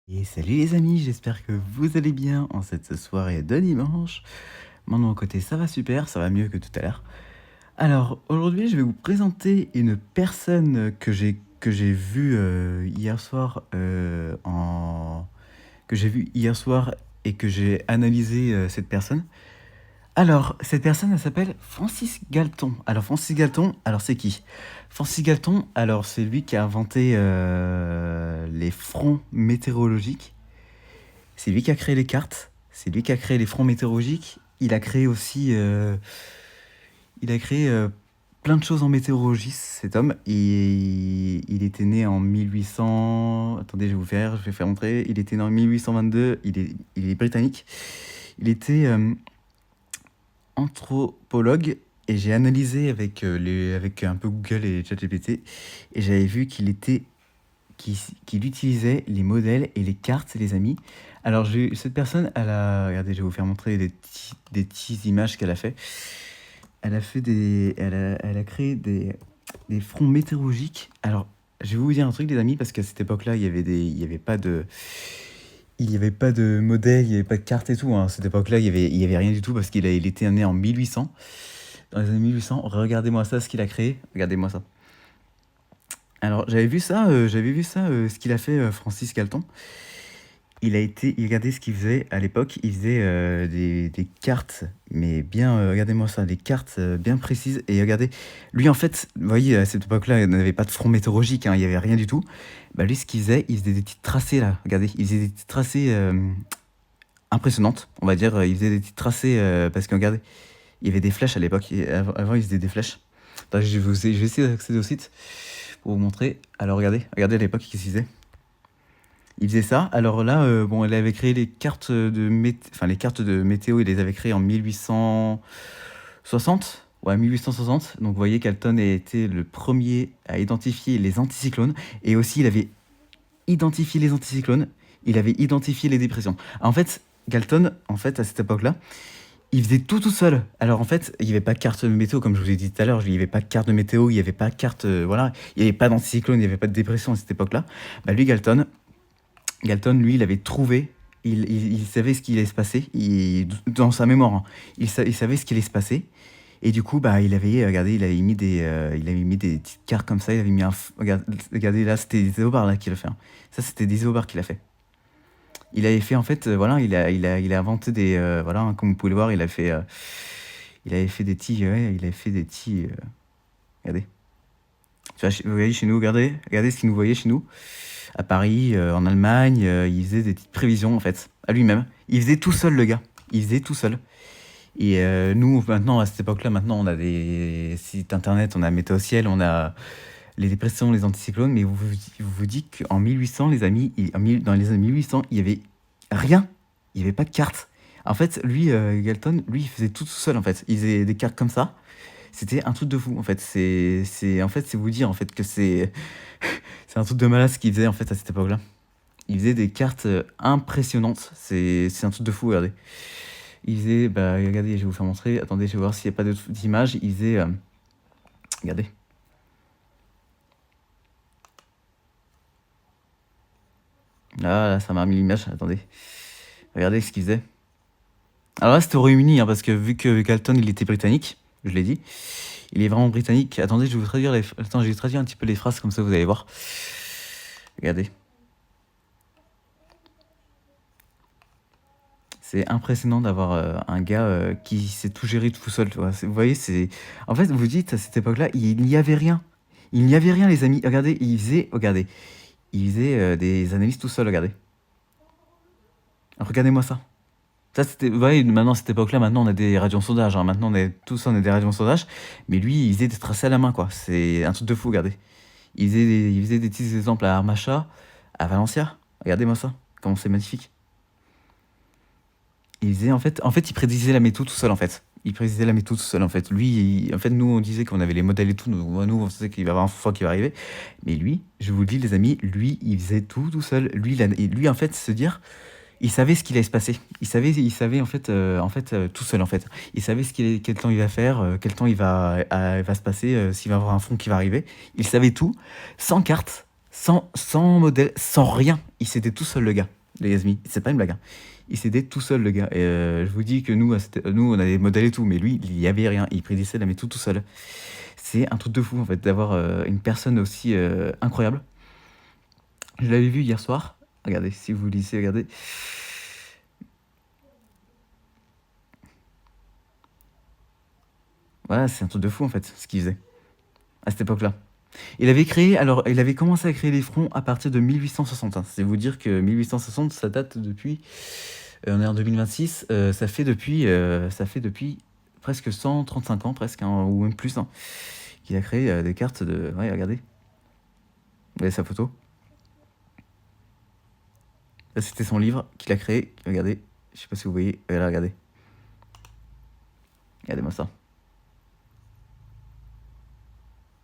Et salut les amis, j'espère que vous allez bien en cette soirée de dimanche. Moi de mon côté ça va super, ça va mieux que tout à l'heure. Alors aujourd'hui je vais vous présenter une personne que j'ai vue hier soir que j'ai vue hier soir et que j'ai analysé cette personne. Alors, cette personne, elle s'appelle Francis Galton. Alors, Francis Galton, alors c'est qui? Francis Galton, alors c'est lui qui a inventé les fronts météorologiques. C'est lui qui a créé les cartes, c'est lui qui a créé les fronts météorologiques. Il a créé aussi, plein de choses en météorologie, cet homme. Et il était né en 1800. Attendez, je vais faire montrer. Il était né en 1822. Il est britannique. Il était anthropologue et j'ai analysé avec un peu Google et ChatGPT et j'avais vu qu'il utilisait les modèles et les cartes, les amis. Alors, cette personne, regardez, je vais vous faire montrer des petites images qu'elle a fait. Elle a créé des fronts météorologiques. Alors, je vais vous dire un truc, les amis, parce qu'à cette époque-là, il y avait pas de modèle, il n'y avait pas de carte et tout, hein. À cette époque-là, il y avait rien du tout parce il était né en 1800. Dans les années 1800, regardez-moi ça, ce qu'il a créé. Regardez-moi ça. Alors, j'avais vu ça, ce qu'il a fait, Francis Galton. Regardez ce qu'il faisait à l'époque. Il faisait des cartes, mais bien, regardez-moi ça, des cartes bien précises. Et regardez, lui en fait, vous voyez, à cette époque-là, il n'avait pas de front météorologique, hein, il n'y avait rien du tout. Bah, lui, ce qu'il faisait, il faisait des petits tracés là. Regardez, il faisait des petits tracés impressionnantes, on va dire. Il faisait des petits tracés parce que regardez, il y avait des flèches à l'époque. Avant, il faisait des flèches. Attends, je vais essayer d'accéder au site pour vous montrer. Alors regardez à l'époque, qu'est-ce qu'il faisait. Il faisait ça. Alors là, bon, il avait créé les cartes de météo, il les avait créées en 1860. Ouais, 1860. Donc vous voyez qu'Alton a été le premier à identifier les anticyclones. Et aussi, il avait identifié les anticyclones. Il avait identifié les dépressions. En fait, Galton, en fait, à cette époque-là, il faisait tout seul. Alors en fait, il n'y avait pas de carte de météo, comme je vous ai dit tout à l'heure. Il n'y avait pas de carte de météo, il n'y avait pas de carte, voilà. Il n'y avait pas d'anticyclone, il n'y avait pas de dépression à cette époque-là. Bah lui, Galton, lui, il avait trouvé, il savait ce qui allait se passer, dans sa mémoire, hein. Il savait ce qui allait se passer. Et du coup, bah, regardez, il avait mis des petites cartes comme ça. Il avait mis regardez, là, c'était des isobars là qu'il a fait, hein. Ça, c'était des isobars qu'il a fait. Il avait fait en fait, voilà, il a inventé voilà, hein, comme vous pouvez le voir, il avait fait des petits, ouais, il avait fait des petits, regardez. Tu vois, vous voyez chez nous, regardez ce qu'il nous voyait chez nous à Paris, en Allemagne, il faisait des petites prévisions en fait, à lui-même. Il faisait tout seul le gars, il faisait tout seul. Et nous maintenant, à cette époque-là, maintenant on a des sites internet, on a Météo Ciel, on a les dépressions, les anticyclones, mais vous dites qu'en 1800, les amis, dans les années 1800, il y avait rien, il n'y avait pas de carte. En fait, lui, Galton, lui, il faisait tout seul en fait. Il faisait des cartes comme ça. C'était un truc de fou en fait. En fait, c'est vous dire en fait que c'est un truc de malade ce qu'il faisait en fait à cette époque-là. Il faisait des cartes impressionnantes. C'est un truc de fou, regardez. Il faisait, bah regardez, je vais vous faire montrer. Attendez, je vais voir s'il n'y a pas d'image. Il faisait, regardez. Là, ça m'a mis l'image. Attendez. Regardez ce qu'il faisait. Alors là, c'était au Royaume-Uni, hein, parce que vu que Galton, il était britannique, je l'ai dit. Il est vraiment britannique. Attendez, je vais vous traduire Attends, je vais traduire un petit peu les phrases, comme ça vous allez voir. Regardez. C'est impressionnant d'avoir un gars qui sait tout gérer tout seul. Tu vois. Vous voyez, en fait, vous dites, à cette époque-là, il n'y avait rien. Il n'y avait rien, les amis. Regardez, il faisait des analyses tout seul, regardez. Regardez-moi ça. Ça, c'était, vous voyez, maintenant, à cette époque-là, maintenant, on a des radiosondages, hein. Maintenant, tout ça, on a des radiosondages. Mais lui, il faisait des tracés à la main, quoi. C'est un truc de fou, regardez. Il faisait des petits exemples à Armacha, à Valencia. Regardez-moi ça. Comment c'est magnifique. Il faisait, en fait, il prédisait la météo tout seul, en fait. Il prédisait la météo tout seul, en fait. Lui, en fait, nous, on disait qu'on avait les modèles et tout. Nous, on savait qu'il va y avoir un fou qui va arriver. Mais lui, je vous le dis, les amis, lui, il faisait tout seul. Lui, en fait, se dire, il savait ce qu'il allait se passer. Il savait en fait, tout seul, en fait. Il savait quel temps il va faire, quel temps il va se passer, s'il va y avoir un front qui va arriver. Il savait tout, sans carte, sans modèle, sans rien. Il s'aidait tout seul, le gars, les amis. C'est pas une blague, hein. Il s'aidait tout seul, le gars. Et je vous dis que nous, on a des modèles et tout, mais lui, il y avait rien. Il prédisait la météo tout seul. C'est un truc de fou, en fait, d'avoir une personne aussi incroyable. Je l'avais vu hier soir. Regardez, si vous lisez, regardez. Voilà, c'est un truc de fou, en fait, ce qu'il faisait à cette époque-là. Il avait commencé à créer les fronts à partir de 1860. Hein. C'est vous dire que 1860, ça date depuis. On est en 2026, ça fait depuis presque 135 ans, presque, hein, ou même plus, hein, qu'il a créé des cartes de. Ouais, regardez. Vous voyez sa photo. Là, c'était son livre qu'il a créé. Regardez. Je sais pas si vous voyez. Là, regardez. Regardez-moi ça.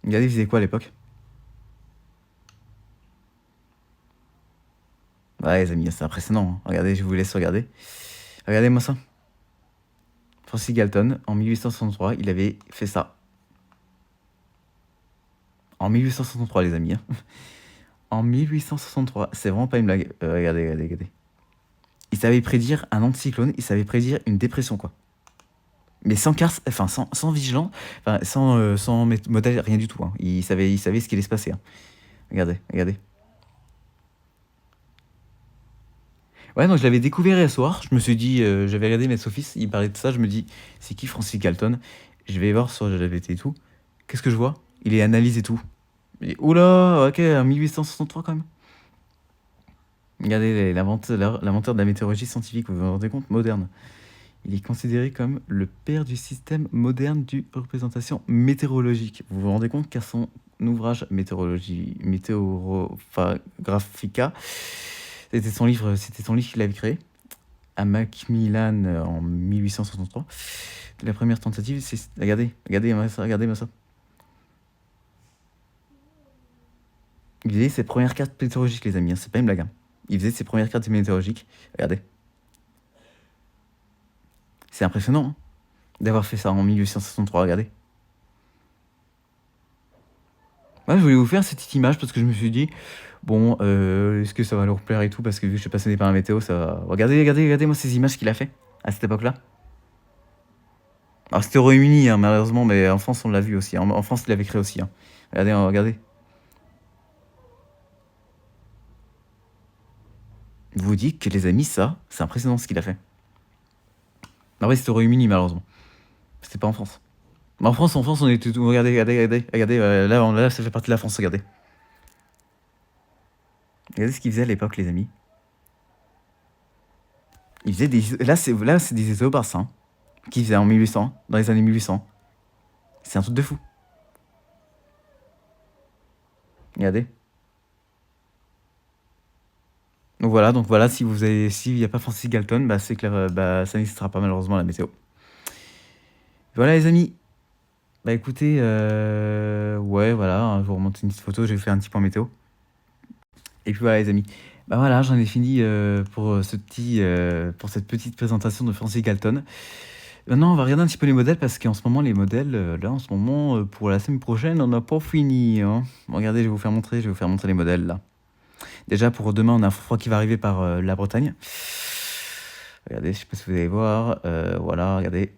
Regardez, il faisait quoi à l'époque? Ouais, les amis, c'est impressionnant. Hein. Regardez, je vous laisse regarder. Regardez-moi ça. Francis Galton, en 1863, il avait fait ça. En 1863, les amis. Hein. En 1863, c'est vraiment pas une blague. Regardez. Il savait prédire un anticyclone, il savait prédire une dépression, quoi. Mais sans carte, enfin sans vigilant, enfin sans modèle, rien du tout. Hein. Il savait ce qui allait se passer. Hein. Regardez. Ouais, donc je l'avais découvert hier soir. Je me suis dit, j'avais regardé Metz Office, il parlait de ça. Je me dis, c'est qui Francis Galton? Je vais voir sur GPT et tout. Qu'est-ce que je vois? Il est analyse et tout. Et, oula, ok, 1863 quand même. Regardez, l'inventeur de la météorologie scientifique, vous vous rendez compte? Moderne. Il est considéré comme le père du système moderne de représentation météorologique. Vous vous rendez compte qu'à son ouvrage Meteorographica, c'était son livre qu'il avait créé à Macmillan en 1863. La première tentative, c'est regardez-moi ça. Il faisait ses premières cartes météorologiques, les amis. Hein, c'est pas une blague. Hein. Il faisait ses premières cartes météorologiques. Regardez. C'est impressionnant hein, d'avoir fait ça en 1863, regardez. Ouais, je voulais vous faire cette petite image parce que je me suis dit, bon, est-ce que ça va leur plaire et tout, parce que vu que je suis passionné par la météo, ça va... Regardez-moi ces images qu'il a fait à cette époque-là. Alors c'était au Royaume-Uni, hein, malheureusement, mais en France, on l'a vu aussi. En France, il l'avait créé aussi. Hein. Regardez. Je vous dis que les amis, ça, c'est impressionnant ce qu'il a fait. En vrai, c'était au Royaume-Uni, malheureusement. C'était pas en France. Mais en France, on était tout. Regardez, là, ça fait partie de la France, regardez. Regardez ce qu'il faisait à l'époque, les amis. Il faisait des. Là, c'est des isobars, hein. Qu'il faisait en 1800, dans les années 1800. C'est un truc de fou. Regardez. Donc voilà, s'il n'y a pas Francis Galton, bah c'est que ça n'existera pas malheureusement la météo. Voilà les amis. Bah écoutez, ouais voilà, hein, je vous remonte une petite photo, j'ai fait un petit point météo. Et puis voilà les amis. Bah voilà, j'en ai fini pour cette petite présentation de Francis Galton. Maintenant, on va regarder un petit peu les modèles parce qu'en ce moment, les modèles, là, en ce moment, pour la semaine prochaine, on n'a pas fini. Hein. Regardez, je vais vous faire montrer les modèles là. Déjà, pour demain, on a un froid qui va arriver par la Bretagne. Regardez, je sais pas si vous allez voir. Voilà, regardez.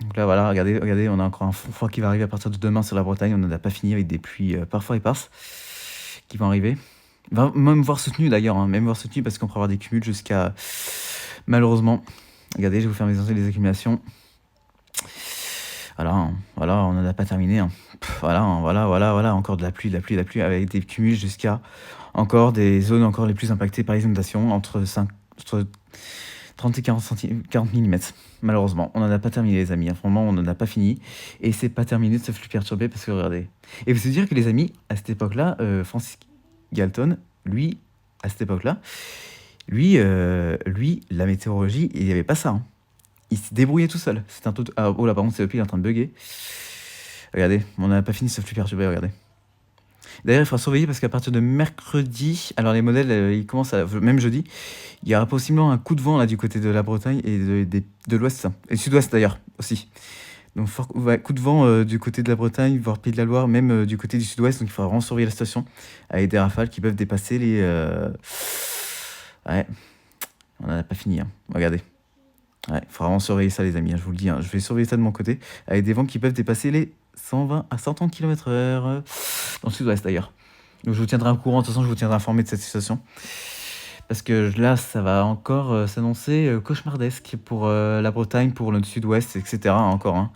Donc là, voilà, regardez, on a encore un froid qui va arriver à partir de demain sur la Bretagne. On n'en a pas fini avec des pluies parfois éparses qui vont arriver. Va même voir soutenu d'ailleurs, hein, même voir soutenu parce qu'on pourra avoir des cumuls jusqu'à... Malheureusement. Regardez, je vais vous faire les accumulations. Voilà, on n'en a pas terminé. Hein. Voilà, encore de la pluie, avec des cumuls jusqu'à encore des zones encore les plus impactées par les inondations, entre 30 et 40 mm. Malheureusement, on n'en a pas terminé les amis, vraiment on n'en a pas fini, et c'est pas terminé de se flux perturber parce que regardez. Et vous savez dire que les amis, à cette époque-là, Francis Galton, lui, à cette époque-là, lui, la météorologie, il n'y avait pas ça. Hein. Il s'est débrouillé tout seul. C'est un tout... Ah, oh là, par contre, c'est le il est en train de bugger. Regardez, on n'a pas fini de se flux perturber, regardez. D'ailleurs, il faudra surveiller parce qu'à partir de mercredi, alors les modèles, ils commencent même jeudi, il y aura possiblement un coup de vent là du côté de la Bretagne et de l'ouest, et du sud-ouest d'ailleurs aussi. Donc coup de vent du côté de la Bretagne, voire Pays de la Loire, même du côté du sud-ouest. Donc il faudra vraiment surveiller la situation avec des rafales qui peuvent dépasser les... Ouais, on n'en a pas fini, hein. Regardez. Ouais, il faudra vraiment surveiller ça les amis, hein, je vous le dis, hein. Je vais surveiller ça de mon côté, avec des vents qui peuvent dépasser les 120 à 130 km/h, dans le sud-ouest d'ailleurs. Donc je vous tiendrai au courant, de toute façon je vous tiendrai informé de cette situation. Parce que là, ça va encore s'annoncer cauchemardesque pour la Bretagne, pour le sud-ouest, etc. encore, hein.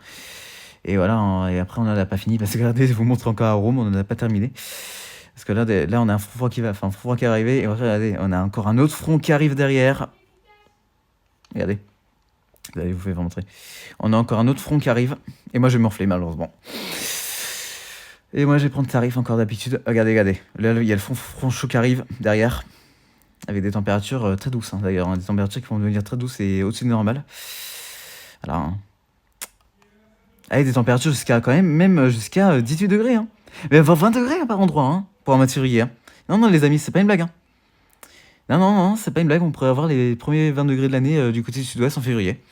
Et voilà, hein, et après on n'en a pas fini, parce que regardez, je vous montre encore à Rome, on n'en a pas terminé. Parce que là on a un froid qui va, enfin un froid qui est arrivé, et regardez, on a encore un autre front qui arrive derrière. Regardez. Allez, vous pouvez vous montrer. On a encore un autre front qui arrive. Et moi, je vais m'enfler, malheureusement. Et moi, je vais prendre tarif encore d'habitude. Regardez, regardez. Là, il y a le front chaud qui arrive derrière. Avec des températures très douces, hein, d'ailleurs. Hein, des températures qui vont devenir très douces et au-dessus de normal. Voilà. Hein. Avec des températures jusqu'à quand même jusqu'à 18 degrés. Hein. Mais 20 degrés hein, par endroit, hein, pour un mois de février. Hein. Non, non, les amis, c'est pas une blague. Hein. Non, non, non, c'est pas une blague. On pourrait avoir les premiers 20 degrés de l'année du côté du sud-ouest en février.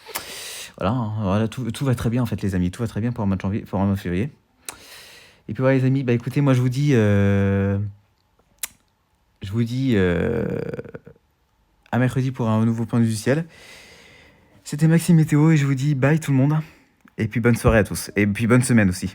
Voilà, hein, voilà tout va très bien en fait les amis, tout va très bien pour un mois de janvier, pour un mois de février. Et puis voilà les amis, bah écoutez, moi je vous dis à mercredi pour un nouveau point de vue du ciel. C'était Maxime Météo et je vous dis bye tout le monde. Et puis bonne soirée à tous. Et puis bonne semaine aussi.